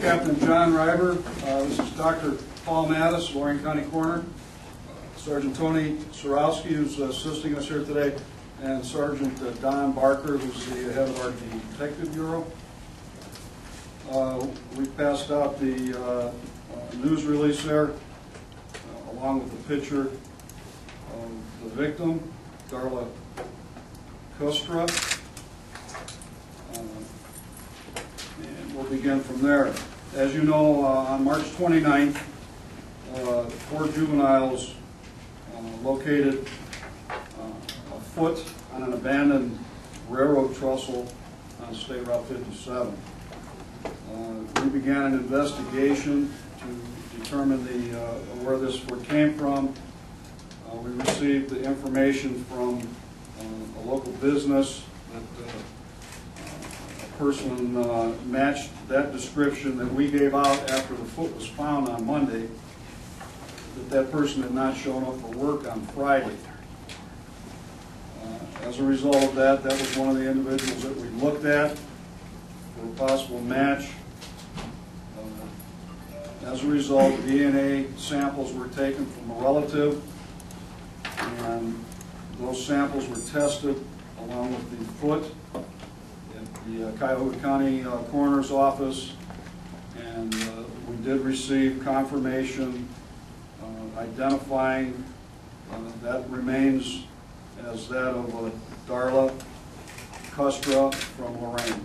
Captain John Ryber. This is Dr. Paul Mattis, Lorain County Coroner. Sergeant Tony Sorowski, who's assisting us here today, and Sergeant Don Barker, who's the head of our Detective Bureau. We passed out the news release there, along with the picture of the victim, Darla Kustra. And we'll begin from there. As you know, on March 29th, 4 juveniles located afoot on an abandoned railroad trestle on State Route 57. We began an investigation to determine where this foot came from. We received the information from a local business that a person matched that description that we gave out after the foot was found on Monday, that person had not shown up for work on Friday. As a result of that, that was one of the individuals that we looked at for a possible match. As a result, DNA samples were taken from a relative, and those samples were tested along with the foot at the Cuyahoga County Coroner's Office, and we did receive confirmation identifying that remains as that of Darla Kustra from Lorain.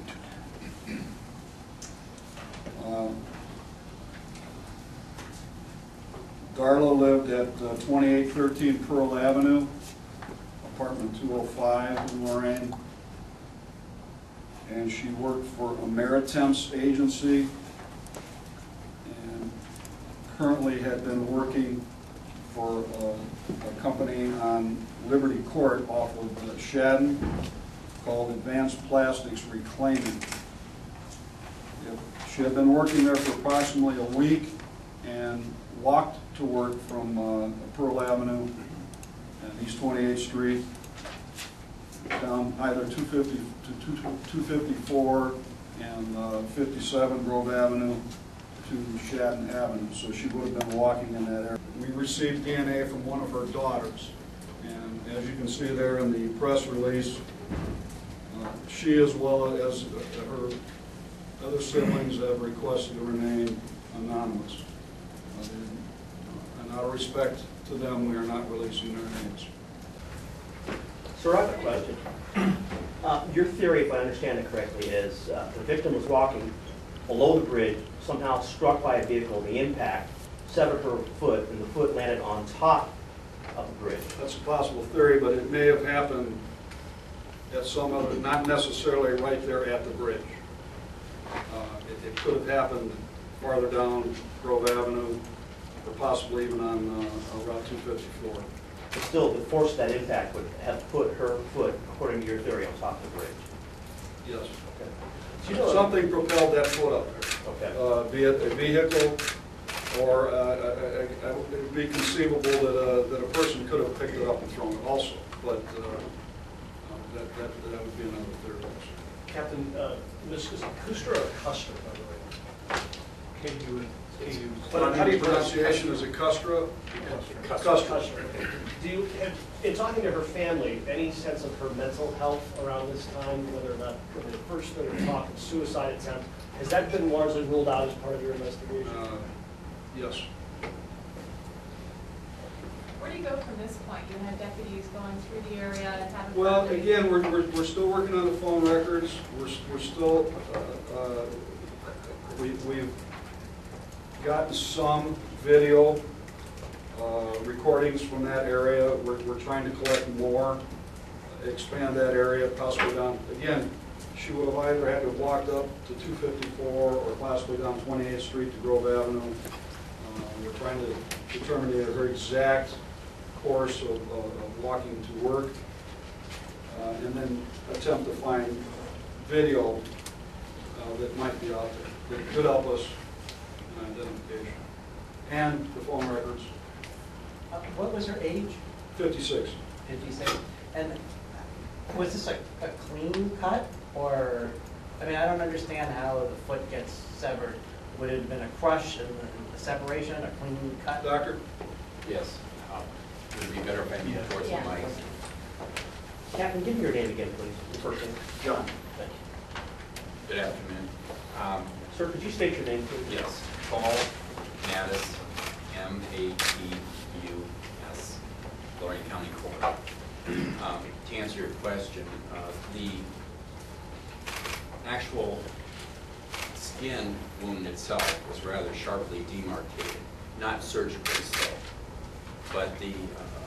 Darla lived at 2813 Pearl Avenue, apartment 205 in Lorain, and she worked for a Maritemps agency and currently had been working for a company on Liberty Court off of Shadden called Advanced Plastics Reclaiming. She had been working there for approximately a week and walked to work from Pearl Avenue and East 28th Street down either 250 to 254 and 57 Grove Avenue to Shadden Avenue. So she would have been walking in that area. We received DNA from one of her daughters, and as you can see there in the press release, she as well as her other siblings have requested to remain anonymous. And out of respect to them, we are not releasing their names. Sir, I have a question. Your theory, if I understand it correctly, is the victim was walking below the bridge, somehow struck by a vehicle, the impact severed her foot, and the foot landed on top of the bridge. That's a possible theory, but it may have happened at some other, not necessarily right there at the bridge. It could have happened farther down Grove Avenue, or possibly even on Route 254. But still, the force of that impact would have put her foot, according to your theory, on top of the bridge. Yes. Okay. So you know, something propelled that foot up there. Okay. Be it a vehicle, or it would be conceivable that a person could have picked it up and thrown it also. But that would be another theory also. Captain, this is Kustra or Kustra, by the way? How do you pronunciation? Is it Kustra? Kustra. Do you have, in talking to her family, any sense of her mental health around this time, whether or not the first thing we talk of suicide attempt, has that been largely ruled out as part of your investigation? Yes. Where do you go from this point? You had deputies going through the area and having. Well, again, we're still working on the phone records. We're still we've gotten some video recordings from that area. We're trying to collect more, expand that area, possibly down. Again, she would have either had to have walked up to 254 or possibly down 28th Street to Grove Avenue. We're trying to determine her exact course of walking to work, and then attempt to find video that might be out there that could help us in identification. And the phone records. What was her age? 56. 56. And was this a clean cut? Or, I mean, I don't understand how the foot gets severed would it have been a crush and a separation, a clean cut? Doctor? Yes. Would it be better if I moved towards the Yeah. mic? Captain, give me your name again, please. Your first name. John. Thank you. Good afternoon. Sir, could you state your name, please? Yes, Paul Mattis, M-A-T-U-S, Lorain County Coroner. To answer your question, the actual skin wound itself was rather sharply demarcated, not surgically so, but the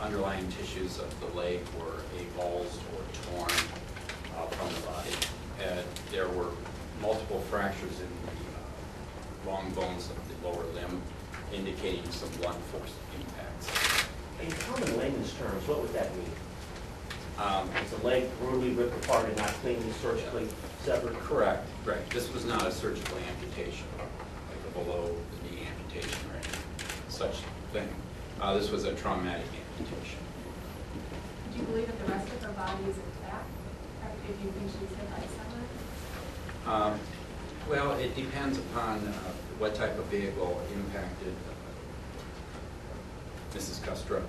underlying tissues of the leg were avulsed or torn from the body. There were multiple fractures in the long bones of the lower limb, indicating some blunt force impacts. In common layman's terms, what would that mean? Is the leg brutally ripped apart and not cleanly surgically severed? Correct, right. This was not a surgical amputation, like a below-the-knee amputation or any such thing. This was a traumatic amputation. Do you believe that the rest of her body is intact? If you think she was hit by someone? Well, it depends upon what type of vehicle impacted Mrs. Castro.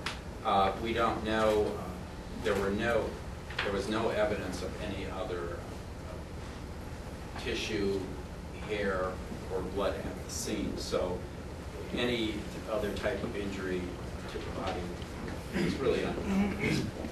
We don't know. There was no evidence of any other tissue, hair, or blood at the scene. So any other type of injury to the body is really unknown at this point.